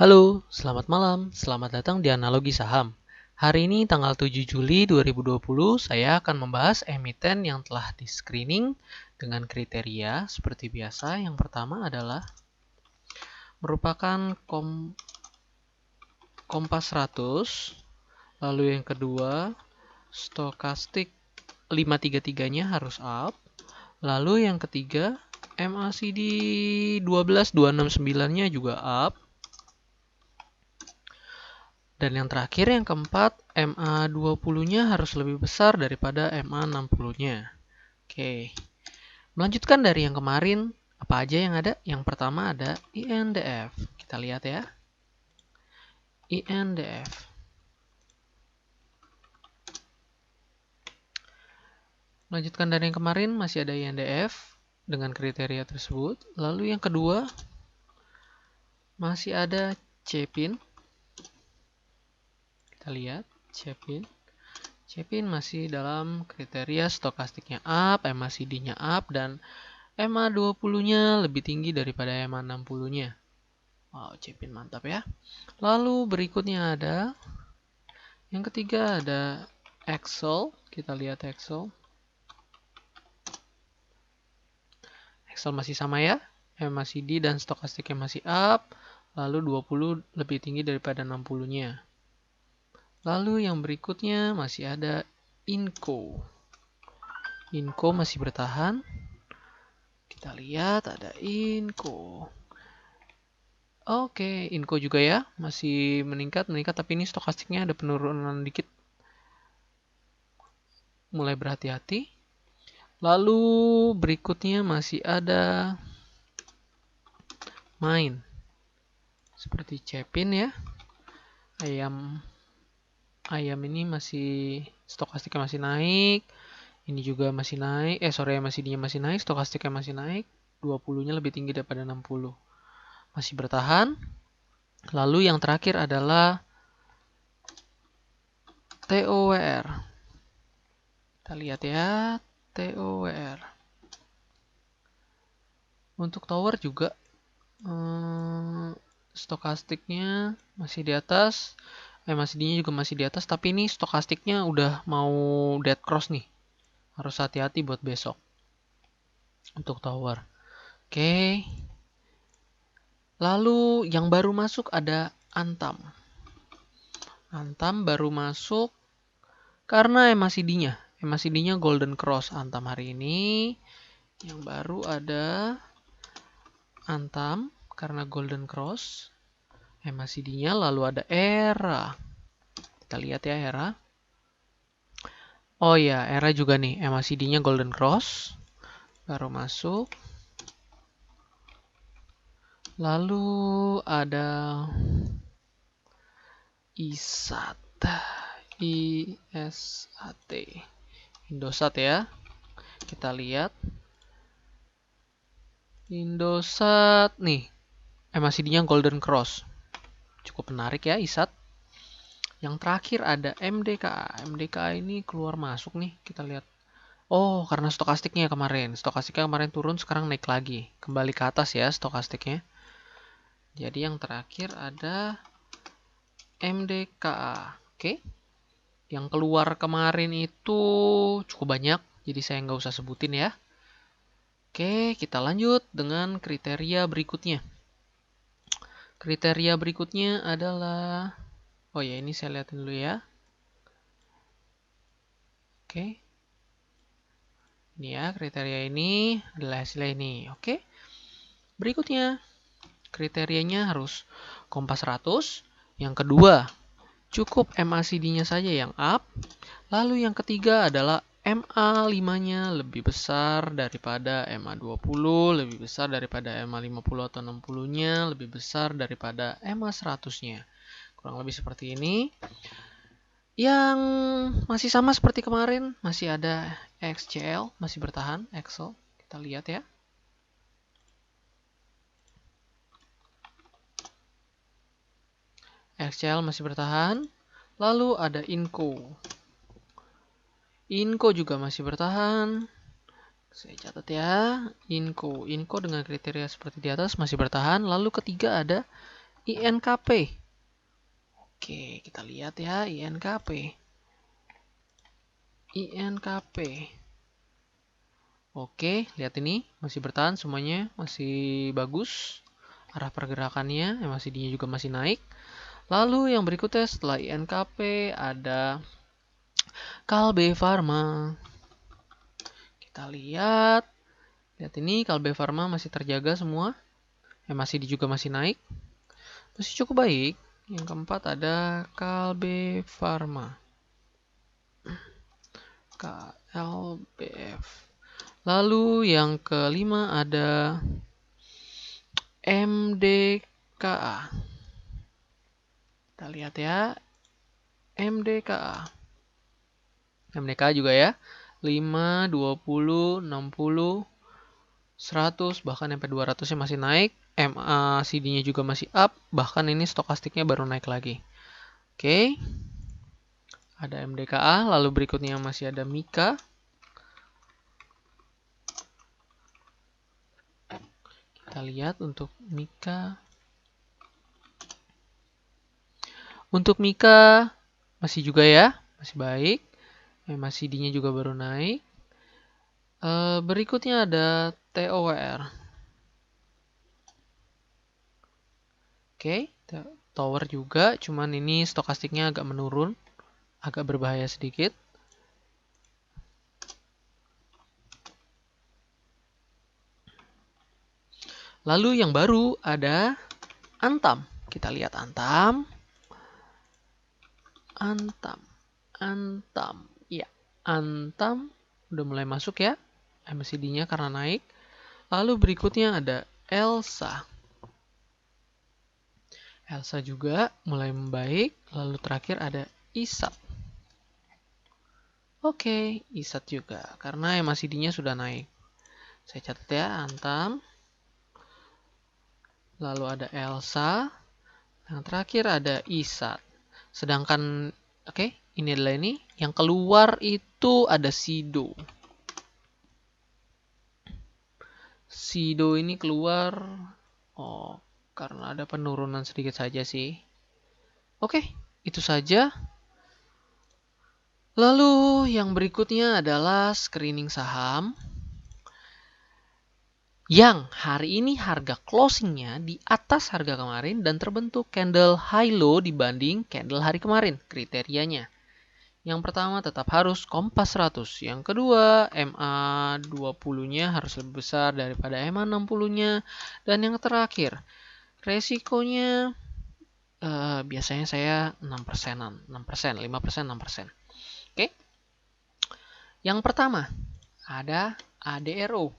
Halo, selamat malam. Selamat datang di Analogi Saham. Hari ini tanggal 7 Juli 2020, saya akan membahas emiten yang telah di-screening dengan kriteria seperti biasa. Yang pertama adalah merupakan Kompas 100, lalu yang kedua stokastik 533-nya harus up, lalu yang ketiga MACD 12269-nya juga up. Dan yang terakhir, yang keempat, MA20-nya harus lebih besar daripada MA60-nya. Oke, melanjutkan dari yang kemarin, apa aja yang ada? Yang pertama ada INDF. Kita lihat ya. INDF. Melanjutkan dari yang kemarin, masih ada INDF dengan kriteria tersebut. Lalu yang kedua, masih ada CEPIN. Kita lihat, CEPIN. CEPIN masih dalam kriteria stokastiknya up, MACD-nya up, dan MA20-nya lebih tinggi daripada MA60-nya. Wow, CEPIN mantap ya. Lalu berikutnya ada, yang ketiga ada Excel. Kita lihat Excel. Excel masih sama ya, MACD dan stokastiknya masih up, lalu 20 lebih tinggi daripada 60-nya. Lalu yang berikutnya masih ada INCO. INCO masih bertahan. Kita lihat ada INCO. Oke, INCO juga ya, masih meningkat, tapi ini stokastiknya ada penurunan dikit. Mulai berhati-hati. Lalu berikutnya masih ada MAIN. Seperti CEPIN ya. Ayam ini masih stokastiknya masih naik. Ini juga masih naik. MACD-nya masih naik, stokastiknya masih naik. 20-nya lebih tinggi daripada 60. Masih bertahan. Lalu yang terakhir adalah TOWR. Kita lihat ya, TOWR. Untuk tower juga stokastiknya masih di atas, MACD-nya juga masih di atas, tapi ini stokastiknya udah mau dead cross nih. Harus hati-hati buat besok. Untuk tower. Oke. Lalu yang baru masuk ada Antam. Antam baru masuk karena MACD-nya Golden Cross Antam hari ini. Yang baru ada Antam karena Golden Cross. MACD-nya lalu ada ERA. Kita lihat ya ERA. Oh ya, ERA juga nih, MACD-nya Golden Cross. Baru masuk. Lalu ada ISAT. Indosat ya. Kita lihat. Indosat nih. MACD-nya Golden Cross. Cukup menarik ya ISAT. Yang terakhir ada MDKA. MDKA ini keluar masuk nih. Kita lihat. Oh, karena stokastiknya kemarin. Stokastiknya kemarin turun, sekarang naik lagi. Kembali ke atas ya stokastiknya. Jadi yang terakhir ada MDKA. Oke. Yang keluar kemarin itu cukup banyak. Jadi saya nggak usah sebutin ya. Oke, kita lanjut dengan kriteria berikutnya. Kriteria berikutnya adalah, oh ya ini saya lihatin dulu ya. Oke. Ini ya kriteria ini adalah hasilnya ini. Oke. Berikutnya kriterianya harus Kompas 100. Yang kedua, cukup MACD-nya saja yang up. Lalu yang ketiga adalah MA5-nya lebih besar daripada MA20, lebih besar daripada MA50 atau 60-nya, lebih besar daripada MA100-nya. Kurang lebih seperti ini. Yang masih sama seperti kemarin, masih ada XCL, masih bertahan, Excel. Kita lihat ya. XCL masih bertahan. Lalu ada INCO. INCO juga masih bertahan. Saya catat ya, INCO dengan kriteria seperti di atas masih bertahan. Lalu ketiga ada INKP. Oke, kita lihat ya INKP. INKP. Oke, lihat ini masih bertahan semuanya, masih bagus. Arah pergerakannya masih dia juga masih naik. Lalu yang berikutnya setelah INKP ada Kalbe Farma. Kita lihat ini Kalbe Farma masih terjaga semua. Juga masih naik. Masih cukup baik. Yang keempat ada Kalbe Farma. KLBF. Lalu yang kelima ada MDKA. Kita lihat ya. MDKA. MDKA juga ya. 5, 20, 60, 100, bahkan sampai 200-nya masih naik. MACD-nya juga masih up. Bahkan ini stokastiknya baru naik lagi. Oke. Ada MDKA. Lalu berikutnya masih ada Mika. Kita lihat untuk Mika. Untuk Mika masih juga ya. Masih baik. MACD-nya juga baru naik. Berikutnya ada TOWR. Oke, Tower juga, cuman ini stokastiknya agak menurun, agak berbahaya sedikit. Lalu yang baru ada Antam. Kita lihat Antam. Ya, Antam udah mulai masuk ya. MACD-nya karena naik. Lalu berikutnya ada Elsa. Elsa juga mulai membaik. Lalu terakhir ada ISAT. Oke, ISAT juga karena MACD-nya sudah naik. Saya catat ya, Antam. Lalu ada Elsa. Yang terakhir ada ISAT. Sedangkan, ini adalah ini. Yang keluar itu ada SIDO. SIDO ini keluar. Karena ada penurunan sedikit saja sih. Oke, itu saja. Lalu yang berikutnya adalah screening saham. Yang hari ini harga closingnya di atas harga kemarin dan terbentuk candle high low dibanding candle hari kemarin. Kriterianya. Yang pertama tetap harus Kompas 100. Yang kedua MA20-nya harus lebih besar daripada MA60-nya. Dan yang terakhir resikonya biasanya saya 6%, 5%, 6%. Oke. Yang pertama ada ADRO.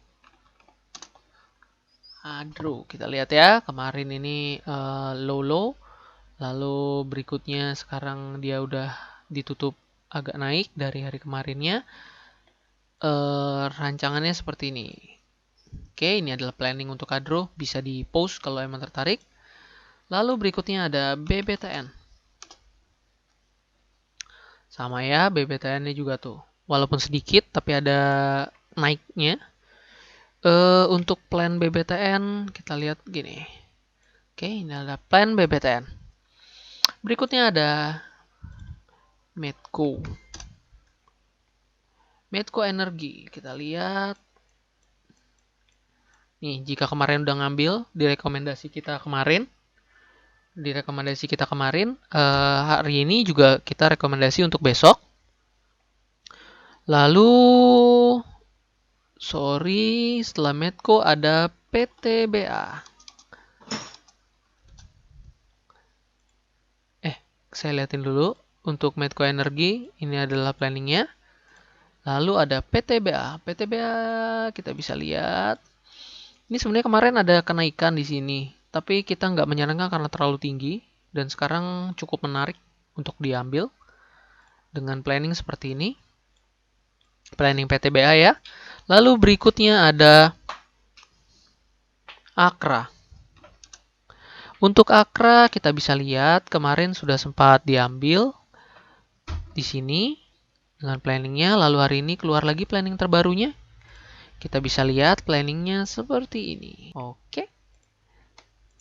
Kita lihat ya, kemarin ini low, lalu berikutnya sekarang dia udah ditutup agak naik dari hari kemarinnya. Rancangannya seperti ini. Oke, ini adalah planning untuk ADRO, bisa di post kalau emang tertarik. Lalu berikutnya ada BBTN. Sama ya, BBTN-nya juga tuh, walaupun sedikit tapi ada naiknya. Untuk plan BBTN kita lihat gini. Oke, ini ada plan BBTN. Berikutnya ada Medco Energi. Kita lihat. Nih, jika kemarin udah ngambil di rekomendasi kita kemarin, hari ini juga kita rekomendasi untuk besok. Lalu setelah Medco ada PTBA. Saya lihatin dulu. Untuk Medco Energi, ini adalah planningnya. Lalu ada PTBA. PTBA kita bisa lihat. Ini sebenarnya kemarin ada kenaikan di sini. Tapi kita nggak menyarankan karena terlalu tinggi. Dan sekarang cukup menarik untuk diambil. Dengan planning seperti ini. Planning PTBA ya. Lalu berikutnya ada Akra. Untuk Akra kita bisa lihat kemarin sudah sempat diambil di sini dengan planningnya. Lalu hari ini keluar lagi planning terbarunya. Kita bisa lihat planningnya seperti ini. Oke.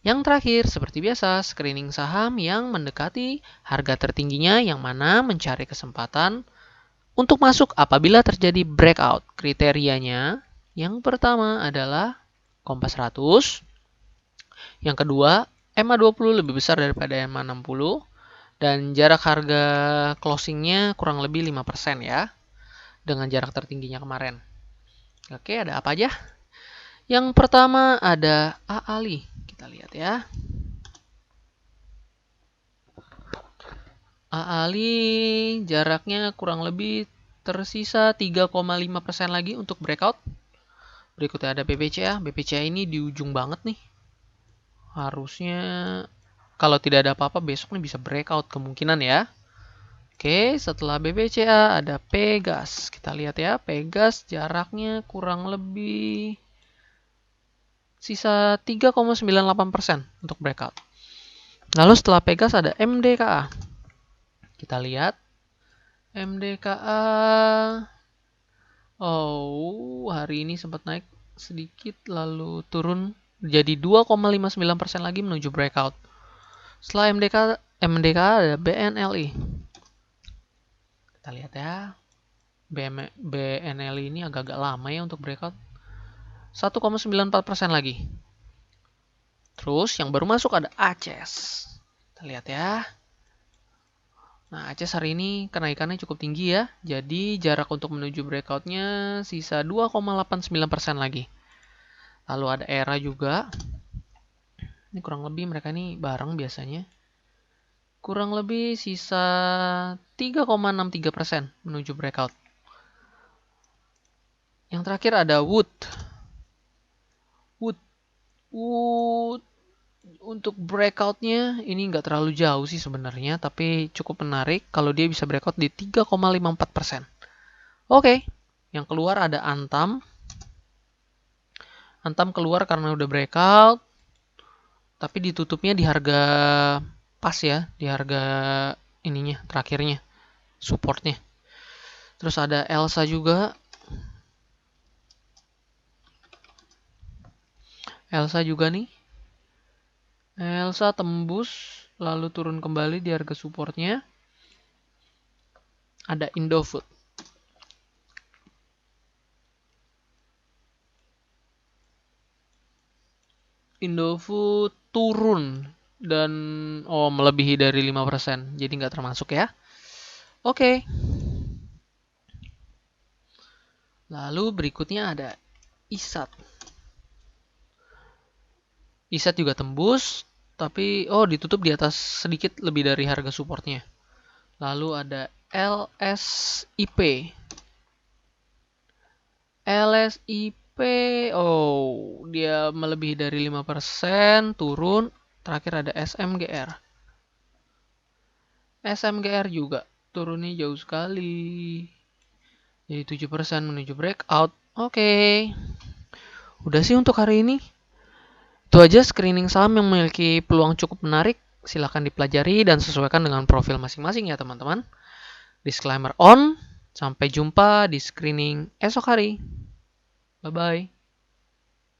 Yang terakhir, seperti biasa, screening saham yang mendekati harga tertingginya yang mana mencari kesempatan untuk masuk apabila terjadi breakout. Kriterianya, yang pertama adalah Kompas 100, yang kedua, EMA 20 lebih besar daripada EMA 60, dan jarak harga closingnya kurang lebih 5% ya, dengan jarak tertingginya kemarin. Oke, ada apa aja? Yang pertama ada AALI. Kita lihat ya. AALI jaraknya kurang lebih tersisa 3,5% lagi untuk breakout. Berikutnya ada BPCA. BPCA ini di ujung banget nih. Harusnya kalau tidak ada apa-apa besok nih bisa breakout kemungkinan ya. Oke, setelah BPCA ada Pegas. Kita lihat ya, Pegas jaraknya kurang lebih sisa 3,98% untuk breakout. Lalu setelah Pegas ada MDKA. Kita lihat MDKA. Oh, hari ini sempat naik sedikit lalu turun jadi 2,59% lagi menuju breakout. Setelah MDKA ada BNLI. Kita lihat ya. BNLI ini agak-agak lama ya untuk breakout. 1,94% lagi. Terus yang baru masuk ada ACES. Kita lihat ya. Nah, ACES hari ini kenaikannya cukup tinggi ya. Jadi jarak untuk menuju breakoutnya sisa 2,89% lagi. Lalu ada ERA juga. Ini kurang lebih mereka ini bareng biasanya. Kurang lebih sisa 3,63% menuju breakout. Yang terakhir ada Wood. Untuk breakoutnya ini nggak terlalu jauh sih sebenarnya, tapi cukup menarik kalau dia bisa breakout di 3,54%. Oke, yang keluar ada Antam. Antam keluar karena udah breakout, tapi ditutupnya di harga pas ya, di harga ininya terakhirnya, supportnya. Terus ada Elsa juga. Elsa juga nih. Elsa tembus lalu turun kembali di harga supportnya. Ada Indofood. Indofood turun dan melebihi dari 5%. Jadi nggak termasuk ya. Oke. Lalu berikutnya ada ISAT. ISAT juga tembus, tapi ditutup di atas sedikit lebih dari harga supportnya. Lalu ada LSIP. LSIP, dia melebihi dari 5%, turun. Terakhir ada SMGR. SMGR juga turunnya jauh sekali. Jadi 7% menuju breakout. Oke. Udah sih untuk hari ini. Itu aja screening saham yang memiliki peluang cukup menarik. Silahkan dipelajari dan sesuaikan dengan profil masing-masing ya teman-teman. Disclaimer on. Sampai jumpa di screening esok hari. Bye-bye.